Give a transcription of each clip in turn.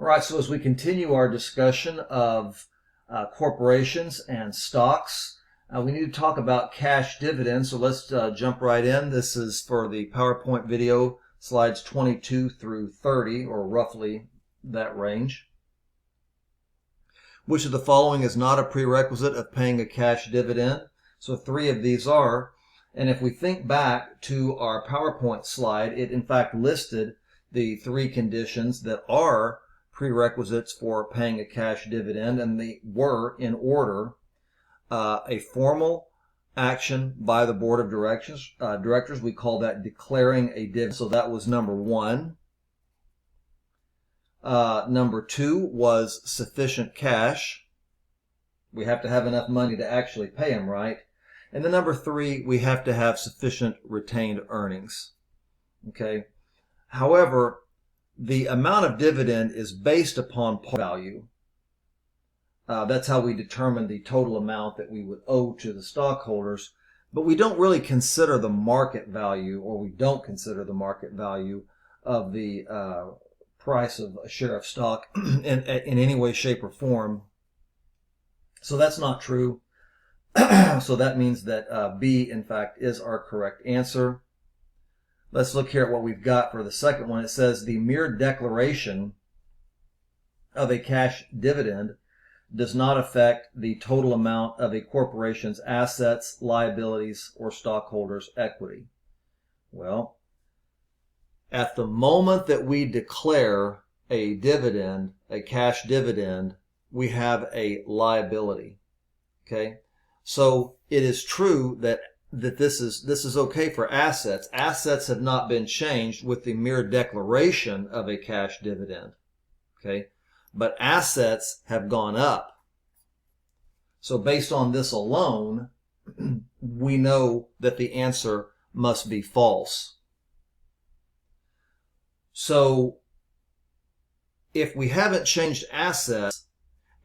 All right, so as we continue our discussion of corporations and stocks, we need to talk about cash dividends. So let's jump right in. This is for the PowerPoint video, slides 22 through 30, or roughly that range. Which of the following is not a prerequisite of paying a cash dividend? So 3 of these are. And if we think back to our PowerPoint slide, it in fact listed the 3 conditions that are prerequisites for paying a cash dividend, and they were in order: a formal action by the board of directors. We call that declaring a dividend. So that was number 1. Number 2 was sufficient cash. We have to have enough money to actually pay them, right? And then number 3, we have to have sufficient retained earnings. Okay. However, the amount of dividend is based upon par value. That's how we determine the total amount that we would owe to the stockholders. But we don't really consider the market value, or we don't consider the market value of the price of a share of stock in any way, shape, or form. So that's not true. So that means that B, in fact, is our correct answer. Let's look here at what we've got for the second one. It says the mere declaration of a cash dividend does not affect the total amount of a corporation's assets, liabilities, or stockholders' equity. Well, at the moment that we declare a dividend, a cash dividend, we have a liability. Okay? So it is true that this is okay for assets. Assets have not been changed with the mere declaration of a cash dividend. Okay? But assets have gone up. So based on this alone, we know that the answer must be false. So if we haven't changed assets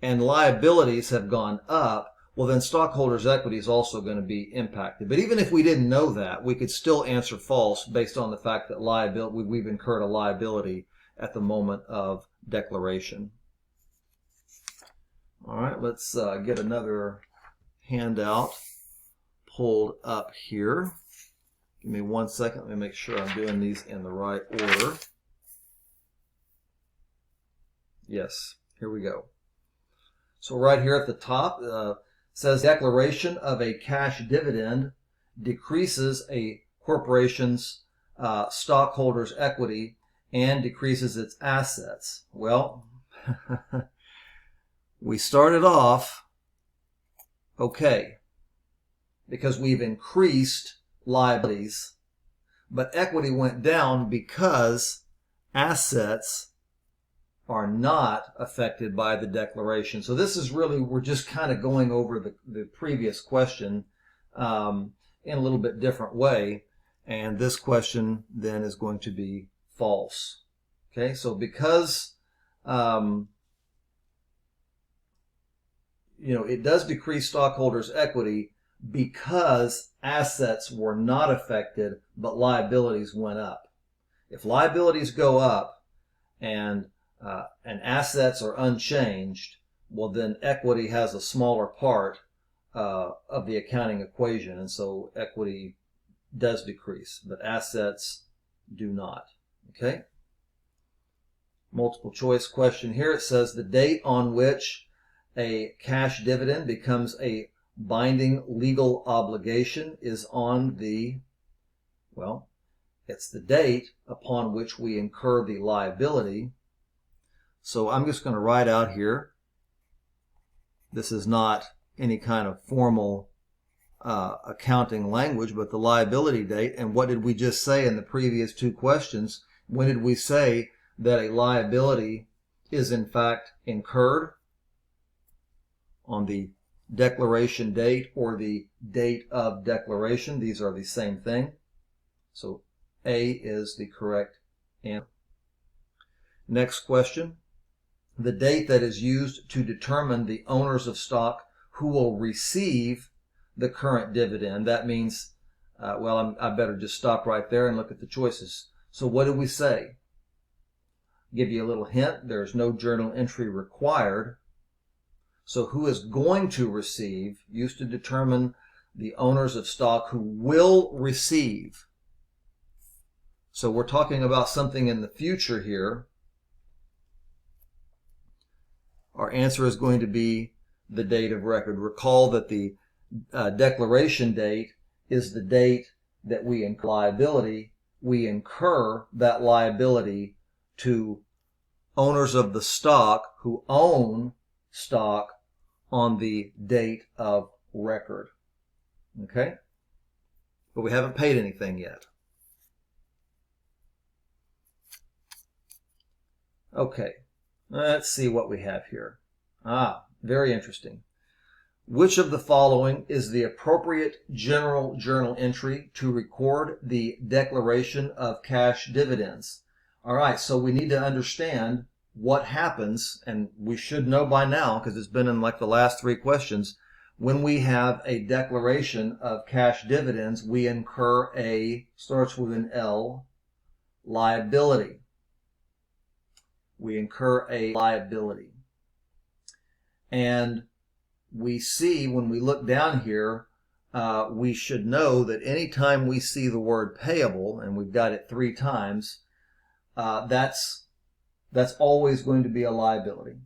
and liabilities have gone up, well, then stockholders' equity is also going to be impacted. But even if we didn't know that, we could still answer false based on the fact that we've incurred a liability at the moment of declaration. All right, let's get another handout pulled up here. Give me 1 second. Let me make sure I'm doing these in the right order. Yes, here we go. So right here at the top, says declaration of a cash dividend decreases a corporation's stockholders' equity and decreases its assets. Well, we started off okay because we've increased liabilities, but equity went down because assets are not affected by the declaration. So this is really, we're just kind of going over the previous question in a little bit different way. And this question then is going to be false. Okay, so because, it does decrease stockholders' equity because assets were not affected, but liabilities went up. If liabilities go up and assets are unchanged, well, then equity has a smaller part of the accounting equation, and so equity does decrease, but assets do not. Okay? Multiple choice question here. It says the date on which a cash dividend becomes a binding legal obligation is on the, well, it's the date upon which we incur the liability. So I'm just going to write out here, this is not any kind of formal accounting language, but the liability date. And what did we just say in the previous 2 questions? When did we say that a liability is in fact incurred? On the declaration date or the date of declaration. These are the same thing. So A is the correct answer. Next question. The date that is used to determine the owners of stock who will receive the current dividend. That means, I better just stop right there and look at the choices. So what did we say? Give you a little hint, there's no journal entry required. So who is going to receive used to determine the owners of stock who will receive. So we're talking about something in the future here. Our answer is going to be the date of record. Recall that the declaration date is the date that we incur liability. We incur that liability to owners of the stock who own stock on the date of record. Okay? But we haven't paid anything yet. Okay, let's see what we have here. Very interesting. Which of the following is the appropriate general journal entry to record the declaration of cash dividends? All right, so we need to understand what happens, and we should know by now because it's been in like the last 3 questions. When we have a declaration of cash dividends, we incur starts with an L, liability. We incur a liability. And we see when we look down here, we should know that anytime we see the word payable, and we've got it 3 times, that's always going to be a liability.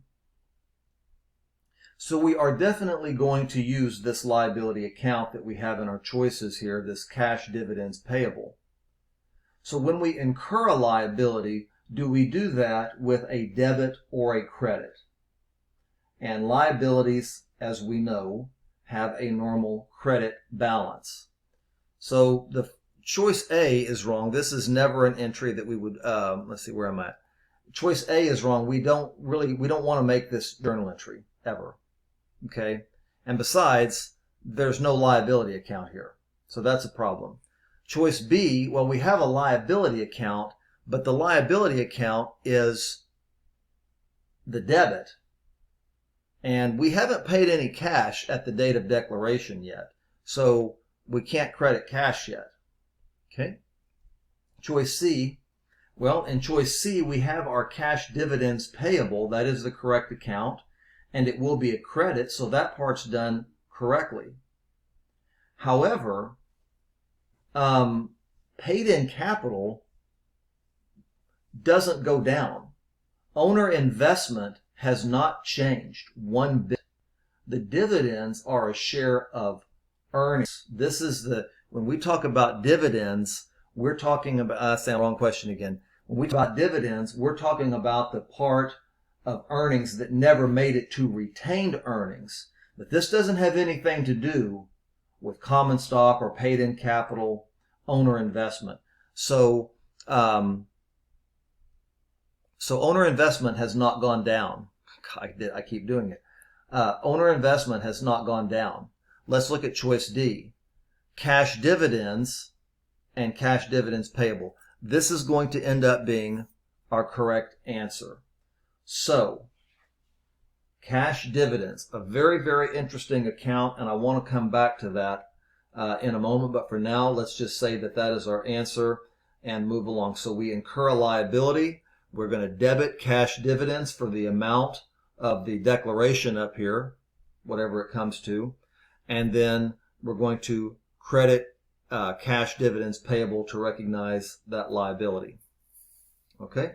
So we are definitely going to use this liability account that we have in our choices here, this cash dividends payable. So when we incur a liability, do we do that with a debit or a credit? And liabilities, as we know, have a normal credit balance. So the choice A is wrong. This is never an entry that we would, let's see where I'm at. Choice A is wrong. We don't want to make this journal entry ever. Okay? And besides, there's no liability account here. So that's a problem. Choice B, well, we have a liability account, but the liability account is the debit. And we haven't paid any cash at the date of declaration yet. So we can't credit cash yet. Okay? Choice C, well, in choice C, we have our cash dividends payable. That is the correct account. And it will be a credit, so that part's done correctly. However, paid in capital doesn't go down. Owner investment has not changed one bit. The dividends are a share of earnings. This is when we talk about dividends, we're talking about, that's the wrong question again. When we talk about dividends, we're talking about the part of earnings that never made it to retained earnings. But this doesn't have anything to do with common stock or paid in capital owner investment. So owner investment has not gone down. I keep doing it. Owner investment has not gone down. Let's look at choice D. Cash dividends and cash dividends payable. This is going to end up being our correct answer. So, cash dividends, a very, very interesting account, and I want to come back to that in a moment, but for now, let's just say that that is our answer and move along. So we incur a liability. We're going to debit cash dividends for the amount of the declaration up here, whatever it comes to, and then we're going to credit cash dividends payable to recognize that liability. Okay?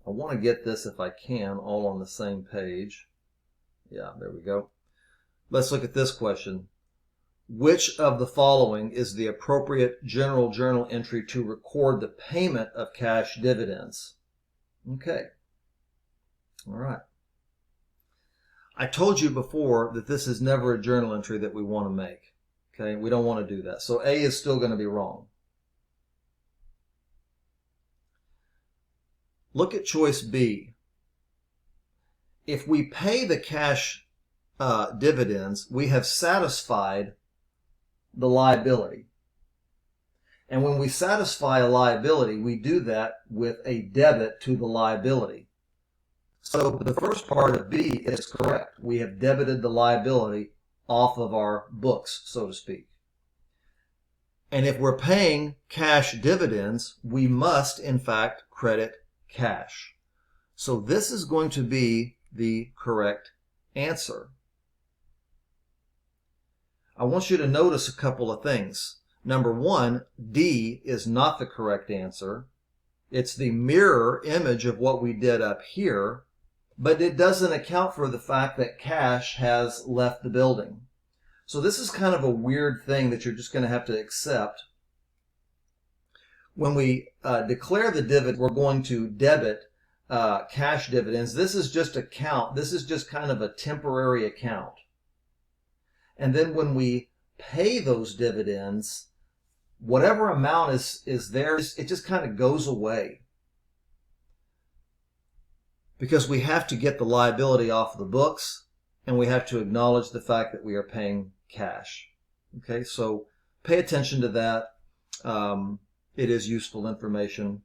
I want to get this, if I can, all on the same page. Yeah, there we go. Let's look at this question. Which of the following is the appropriate general journal entry to record the payment of cash dividends? Okay. All right. I told you before that this is never a journal entry that we want to make. Okay, we don't want to do that. So A is still going to be wrong. Look at choice B. If we pay the cash dividends, we have satisfied the liability. And when we satisfy a liability, we do that with a debit to the liability. So the first part of B is correct. We have debited the liability off of our books, so to speak. And if we're paying cash dividends, we must, in fact, credit cash. So this is going to be the correct answer. I want you to notice a couple of things. Number one, D is not the correct answer. It's the mirror image of what we did up here, but it doesn't account for the fact that cash has left the building. So this is kind of a weird thing that you're just going to have to accept. When we declare the dividend, we're going to debit cash dividends. This is just a count. This is just kind of a temporary account. And then when we pay those dividends, whatever amount is there, it just kind of goes away. Because we have to get the liability off the books, and we have to acknowledge the fact that we are paying cash. Okay, so pay attention to that. It is useful information.